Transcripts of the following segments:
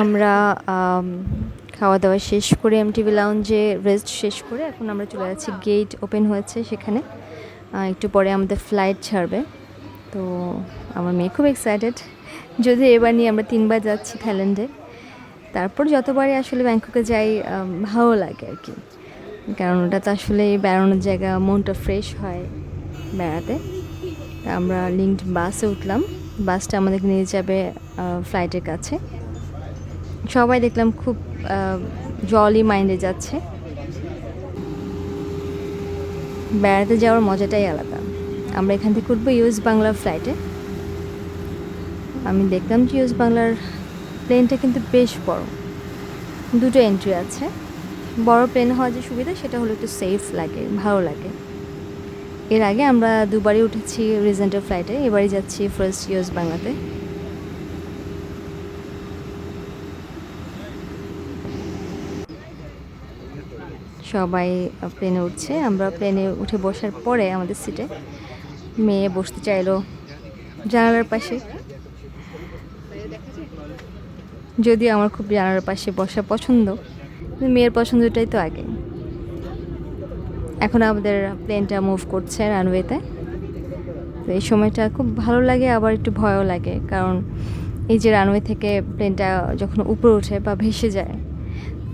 আমরা খাওয়া দাওয়া শেষ করে এমটিভি লাউঞ্জে রেস্ট শেষ করে এখন আমরা চলে যাচ্ছি, গেট ওপেন হয়েছে সেখানে। একটু পরে আমাদের ফ্লাইট ছাড়বে। তো আমার মেয়ে খুব এক্সাইটেড, যদি এবার নিয়ে আমরা 3বার যাচ্ছি থাইল্যান্ডে। তারপর যতবারই আসলে ব্যাংককে যাই ভালো লাগে আর কি, কারণ ওটা তো আসলে বেড়ানোর জায়গা, মনটা ফ্রেশ হয় বেড়াতে। আমরা লিঙ্কড বাসে উঠলাম, বাসটা আমাদেরকে নিয়ে যাবে ফ্লাইটের কাছে। সবাই দেখলাম খুব জলি মাইন্ডে যাচ্ছে। বেড়াতে যাওয়ার মজাটাই আলাদা। আমরা এখান থেকে উঠবো ইউএস বাংলার ফ্লাইটে। আমি দেখলাম যে ইউএস বাংলার প্লেনটা কিন্তু বেশ বড়, 2টো এন্ট্রি আছে। বড় প্লেন হওয়ার যে সুবিধা সেটা হলো একটু সেফ লাগে, ভালো লাগে। এর আগে আমরা 2বারই উঠেছি রিজেন্টের ফ্লাইটে, এবারই যাচ্ছি ফার্স্ট ইউএস বাংলাতে। সবাই প্লেনে উঠছে, আমরা প্লেনে উঠে বসার পরে আমাদের সিটে মেয়ে বসতে চাইলো জানালার পাশে। যদিও আমার খুব জানালার পাশে বসা পছন্দ, মেয়ের পছন্দটাই তো আগে। এখন আমাদের প্লেনটা মুভ করছে রানওয়েতে। তো এই সময়টা খুব ভালো লাগে, আবার একটু ভয়ও লাগে, কারণ এই যে রানওয়ে থেকে প্লেনটা যখন উপরে ওঠে বা ভেসে যায়,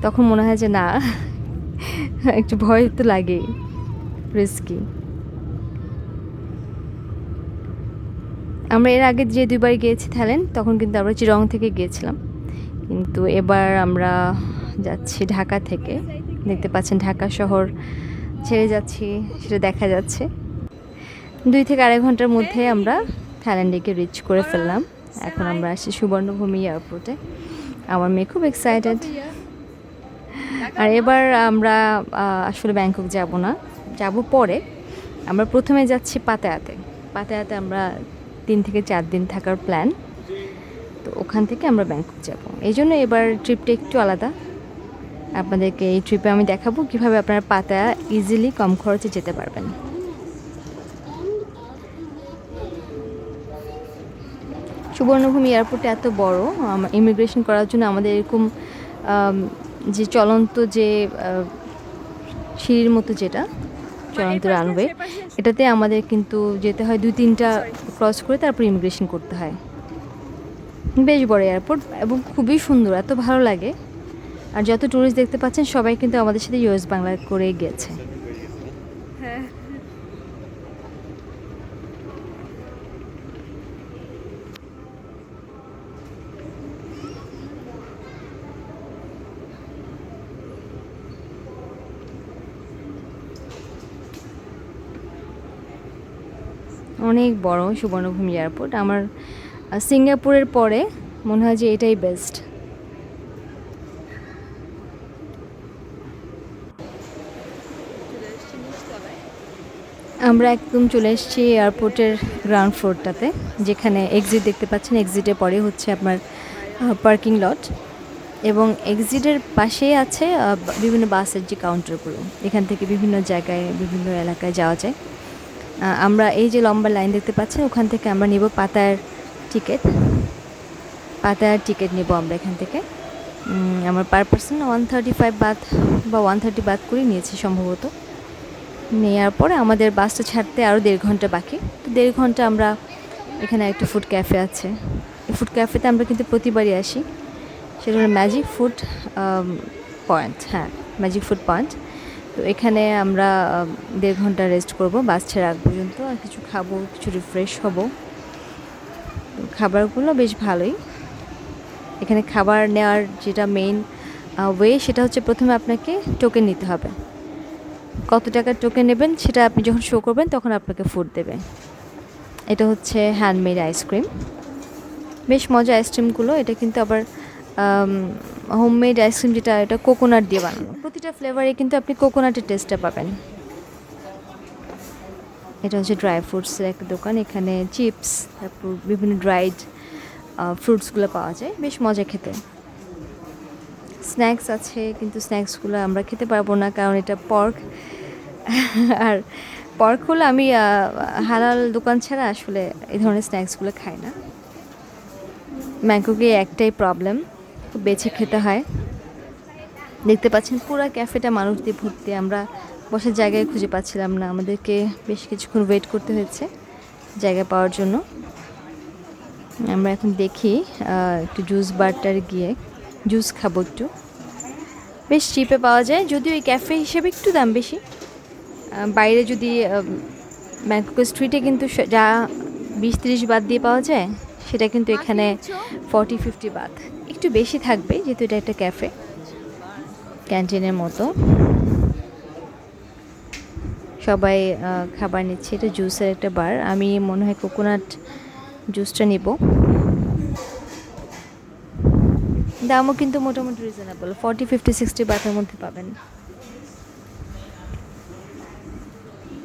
তখন মনে হয় যে না, একটু ভয় তো লাগেই, রিস্কি। আমরা এর আগে যে 2বার গিয়েছি থাইল্যান্ড, তখন কিন্তু আমরা চিরং থেকে গিয়েছিলাম, কিন্তু এবার আমরা যাচ্ছি ঢাকা থেকে। দেখতে পাচ্ছেন ঢাকা শহর ছেড়ে যাচ্ছি, সেটা দেখা যাচ্ছে। 2 থেকে 2.5 ঘন্টার মধ্যে আমরা থাইল্যান্ডে রিচ করে ফেললাম। এখন আমরা আসছি সুবর্ণভূমি এয়ারপোর্টে। আমার মেয়ে খুব এক্সাইটেড। আর এবার আমরা আসলে ব্যাংকক যাব না, যাব পরে। আমরা প্রথমে যাচ্ছি পাতায়াতে। পাতায়াতে আমরা 3 থেকে 4 দিন থাকার প্ল্যান। তো ওখান থেকে আমরা ব্যাংকক যাব, এই জন্য এবার ট্রিপটা একটু আলাদা। আপনাদেরকে এই ট্রিপে আমি দেখাবো কীভাবে আপনারা পাতায়া ইজিলি কম খরচে যেতে পারবেন। সুবর্ণভূমি এয়ারপোর্টে এত বড়, ইমিগ্রেশন করার জন্য আমাদের এরকম যে চলন্ত যে সিঁড়ির মতো যেটা চলন্ত রানওয়ে, এটাতে আমাদের কিন্তু যেতে হয় 2-3টা ক্রস করে, তারপর ইমিগ্রেশন করতে হয়। বেশ বড় এয়ারপোর্ট এবং খুবই সুন্দর, এত ভালো লাগে। আর যত ট্যুরিস্ট দেখতে পাচ্ছেন সবাই কিন্তু আমাদের সাথে ইউএস বাংলা করে গিয়েছে। হ্যাঁ, অনেক বড় সুবর্ণভূমি এয়ারপোর্ট। আমার সিঙ্গাপুরের পরে মনে হয় যে এটাই বেস্ট। আমরা একদম চলে এসেছি এয়ারপোর্টের গ্রাউন্ড ফ্লোরটাতে, যেখানে এক্সিট দেখতে পাচ্ছেন। এক্সিটের পরে হচ্ছে আপনার পার্কিং লট, এবং এক্সিটের পাশেই আছে বিভিন্ন বাসের যে কাউন্টারগুলো। এখান থেকে বিভিন্ন জায়গায়, বিভিন্ন এলাকায় যাওয়া যায়। আমরা এই যে লম্বা লাইন দেখতে পাচ্ছেন, ওখান থেকে আমরা নিব পাতায়ার টিকিট। পাতায়ার টিকিট নেব আমরা এখান থেকে। আমার পার পার্সন 135 বাত বা 130 বাত করে নিয়েছি সম্ভবত। নেওয়ার পরে আমাদের বাসটা ছাড়তে আরও 1.5 ঘন্টা বাকি। তো 1.5 ঘন্টা আমরা এখানে একটা ফুড ক্যাফে আছে, এই ফুড ক্যাফেতে আমরা কিন্তু প্রতিবারই আসি। সেটা হলো ম্যাজিক ফুড পয়েন্ট। হ্যাঁ, ম্যাজিক ফুড পয়েন্ট। তো এখানে আমরা 1.5 ঘন্টা রেস্ট করব বাস ছেড়ে আগ পর্যন্ত, আর কিছু খাবো, কিছু রিফ্রেশ হব। খাবারগুলো বেশ ভালোই। এখানে খাবার নেওয়ার যেটা মেইন ওয়ে, সেটা হচ্ছে প্রথমে আপনাকে টোকেন নিতে হবে। কত টাকার টোকেন নেবেন সেটা আপনি যখন শো করবেন তখন আপনাকে ফুড দেবে। এটা হচ্ছে হ্যান্ডমেড আইসক্রিম, বেশ মজা আইসক্রিমগুলো। এটা কিন্তু আবার হোমমেড আইসক্রিম, যেটা এটা কোকোনাট দিয়ে বানানো। প্রতিটা ফ্লেভারে কিন্তু আপনি কোকোনাটের টেস্টটা পাবেন। এটা হচ্ছে ড্রাই ফ্রুটসের একটা দোকান। এখানে চিপস, তারপর বিভিন্ন ড্রাইড ফ্রুটসগুলো পাওয়া যায়, বেশ মজা খেতে। স্ন্যাক্স আছে, কিন্তু স্ন্যাক্সগুলো আমরা খেতে পারবো না, কারণ এটা পর্ক। আর পর্ক হলো, আমি হালাল দোকান ছাড়া আসলে এই ধরনের স্ন্যাক্সগুলো খাই না। ব্যাংককে একটাই প্রবলেম, খুব বেছে খেতে হয়। দেখতে পাচ্ছেন পুরো ক্যাফেটা মানুষ দিয়ে ভর্তি। আমরা বসার জায়গায় খুঁজে পাচ্ছিলাম না, আমাদেরকে বেশ কিছুক্ষণ ওয়েট করতে হয়েছে জায়গা পাওয়ার জন্য। আমরা এখন দেখি একটু জুস বারটার গিয়ে জুস খাবো একটু। বেশ চিপে পাওয়া যায়, যদিও এই ক্যাফে হিসেবে একটু দাম বেশি। বাইরে যদি ব্যাংকক স্ট্রিটে কিন্তু যা 20-30 বাত দিয়ে পাওয়া যায়, সেটা কিন্তু এখানে 40-50 বাত, একটু বেশি থাকবে যেহেতু এটা একটা ক্যাফে, ক্যান্টিনের মতো। সবাই খাবার নিচ্ছে। এটা জুসের একটা বার, আমি মনে হয় কোকোনাট জুসটা নিব। দামও কিন্তু মোটামুটি রিজনেবল, 40-50-60 বাতের মধ্যে পাবেন।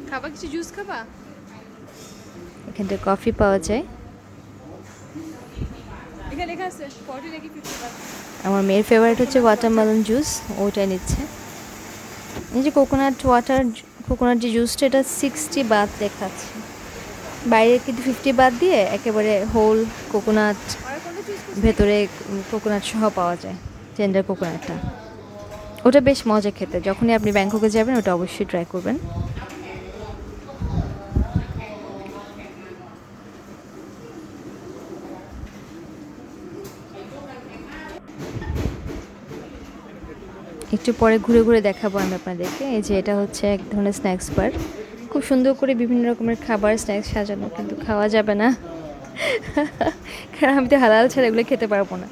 খাবা কিছু জুস খাবা? এখানটা কফি পাওয়া যায়। এখানে লেখা আছে 40 নাকি 50 বাট। আমার মেয়ের ফেভারিট হচ্ছে ওয়াটারমেলন জুস, ওইটাই নিচ্ছে। এই যে কোকোনাট যে জুসটা, এটা 60 বাত দেখাচ্ছে, বাইরে কিন্তু 50 বাত দিয়ে একেবারে হোল কোকোনাট, ভেতরে কোকোনাট সহ পাওয়া যায়, টেন্ডার কোকোনাটটা। ওটা বেশ মজা খেতে, যখনই আপনি ব্যাংককে যাবেন ওটা অবশ্যই ট্রাই করবেন। একটু পরে ঘুরে ঘুরে দেখাবো আমি আপনাদেরকে। এই যে এটা হচ্ছে এক ধরনের স্ন্যাক্স বার, খুব সুন্দর করে বিভিন্ন রকমের খাবার স্ন্যাক্স সাজানো, কিন্তু খাওয়া যাবে না কারণ আমি তো হালাল ছাড়া এগুলো খেতে পারবো না।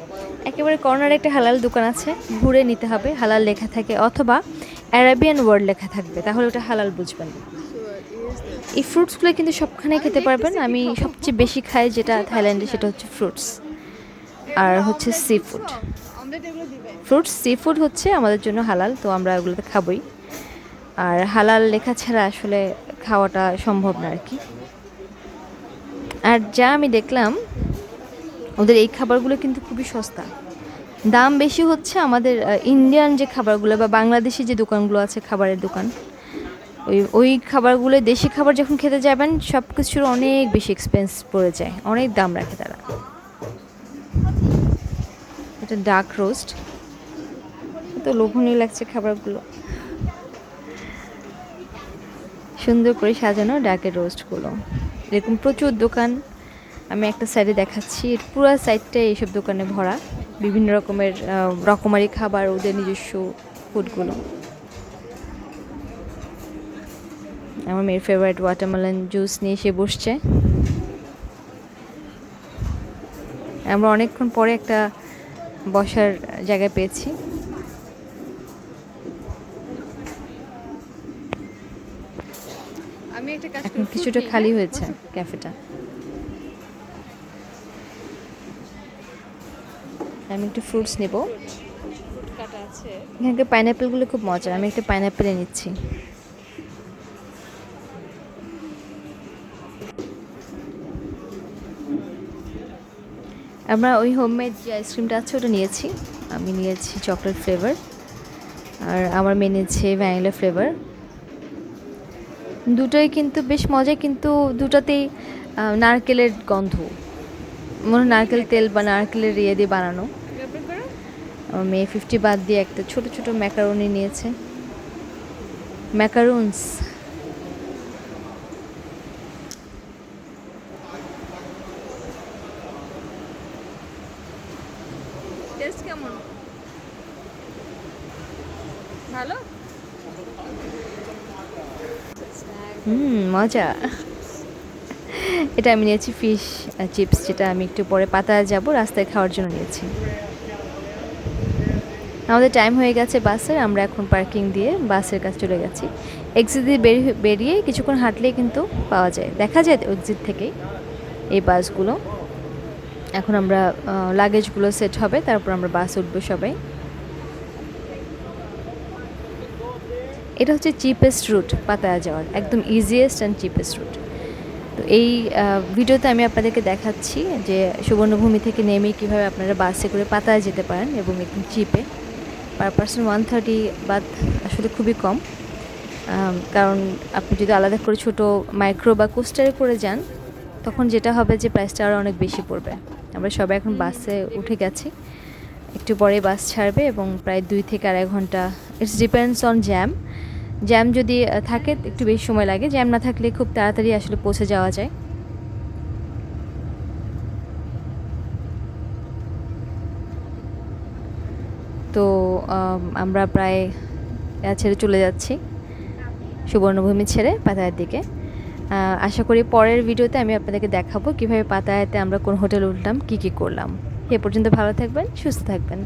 একেবারে কর্নারে একটা হালাল দোকান আছে, ঘুরে নিতে হবে, হালাল লেখা থাকে অথবা অ্যারাবিয়ান ওয়ার্ড লেখা থাকবে, তাহলে ওটা হালাল বুঝবেন। এই ফ্রুটসগুলো কিন্তু সবখানে খেতে পারবেন। আমি সবচেয়ে বেশি খাই যেটা থাইল্যান্ডে, সেটা হচ্ছে ফ্রুটস আর হচ্ছে সি ফুড। সি ফুড হচ্ছে আমাদের জন্য হালাল, তো আমরা ওগুলোতে খাবই। আর হালাল লেখা ছাড়া আসলে খাওয়াটা সম্ভব না আর কি। আর যা আমি দেখলাম, ওদের এই খাবারগুলো কিন্তু খুবই সস্তা, দাম বেশি হচ্ছে আমাদের ইন্ডিয়ান যে খাবারগুলো বা বাংলাদেশি যে দোকানগুলো আছে, খাবারের দোকান, ওই খাবারগুলো, দেশি খাবার যখন খেতে যাবেন সব কিছুর অনেক বেশি এক্সপেন্স পড়ে যায়, অনেক দাম রাখে তারা। এটা ডার্ক রোস্ট, তো লোভনীয় লাগছে খাবারগুলো, সুন্দর করে সাজানো ডার্কের রোস্টগুলো। এরকম প্রচুর দোকান আমি একটা সাইডে দেখাচ্ছি, পুরো সাইডটাই এইসব দোকানে ভরা, বিভিন্ন রকমের রকমারি খাবার, ওদের নিজস্ব ফুডগুলো। আমার মেয়ের ফেভারিট ওয়াটারমেলন জুস নিয়ে এসে বসছে। আমরা অনেকক্ষণ পরে একটা বসার জায়গা পেয়েছি। আমি একটা কাজ করি, কিছুটা খালি হয়েছে ক্যাফেটা। আমি একটু ফ্রুটস নেব, এখানকার পাইনঅ্যাপেলগুলো খুব মজা, আমি একটা পাইনঅ্যাপেলে নিচ্ছি। আমরা ওই হোমমেড যে আইসক্রিমটা আছে ওটা নিয়েছি, আমি নিয়েছি চকলেট ফ্লেভার, আর আমার মেয়ে নিয়েছে ভ্যানিলা ফ্লেভার। দুটোই কিন্তু বেশ মজা, কিন্তু দুটাতেই নারকেলের গন্ধ, মনে নারকেল তেল বা নারকেলের ইয়ে দিয়ে বানানো। আমার মেয়ে 50 বাত দিয়ে একটা ছোট ছোট ম্যাকারোনি নিয়েছে, ম্যাকারুনস। টেস্ট কেমন? ভালো? মজা। এটা আমি নিয়েছি ফিশ চিপস, যেটা আমি একটু পরে পাতায় যাব, রাস্তায় খাওয়ার জন্য নিয়েছি। আমাদের টাইম হয়ে গেছে বাসের, আমরা এখন পার্কিং দিয়ে বাসের কাছে চলে গেছি। এক্সিট দিয়ে বেরিয়ে কিছুক্ষণ হাঁটলেই কিন্তু পাওয়া যায়, দেখা যায় এক্সিট থেকেই এই বাসগুলো। এখন আমরা লাগেজগুলো সেট হবে, তারপর আমরা বাস উঠবো সবাই। এটা হচ্ছে চিপেস্ট রুট পাতায়া যাওয়ার, একদম ইজিয়েস্ট অ্যান্ড চিপেস্ট রুট। তো এই ভিডিওতে আমি আপনাদেরকে দেখাচ্ছি যে সুবর্ণভূমি থেকে নেমে কীভাবে আপনারা বাসে করে পাতায়া যেতে পারেন, এবং একদম চিপে। পার পার্সন 130 বাত আসলে খুবই কম, কারণ আপনি যদি আলাদা করে ছোটো মাইক্রো বা কোস্টারে করে যান, তখন যেটা হবে যে প্রাইসটা আরও অনেক বেশি পড়বে। আমরা সবাই এখন বাসে উঠে গেছি। একটু পরে বাস ছাড়বে এবং প্রায় 2 থেকে 2.5 ঘন্টা। ইটস ডিপেন্ডস অন জ্যাম যদি থাকে একটু বেশি সময় লাগে, জ্যাম না থাকলে খুব তাড়াতাড়ি আসলে পৌঁছে যাওয়া যায়। তো আমরা প্রায় ছেড়ে চলে যাচ্ছি, সুবর্ণভূমি ছেড়ে পাতায়ার দিকে। আশা করি পরের ভিডিওতে আমি আপনাদেরকে দেখাবো কীভাবে পাতায়াতে আমরা কোন হোটেলে উঠলাম, কী কী করলাম। এ পর্যন্ত ভালো থাকবেন, সুস্থ থাকবেন।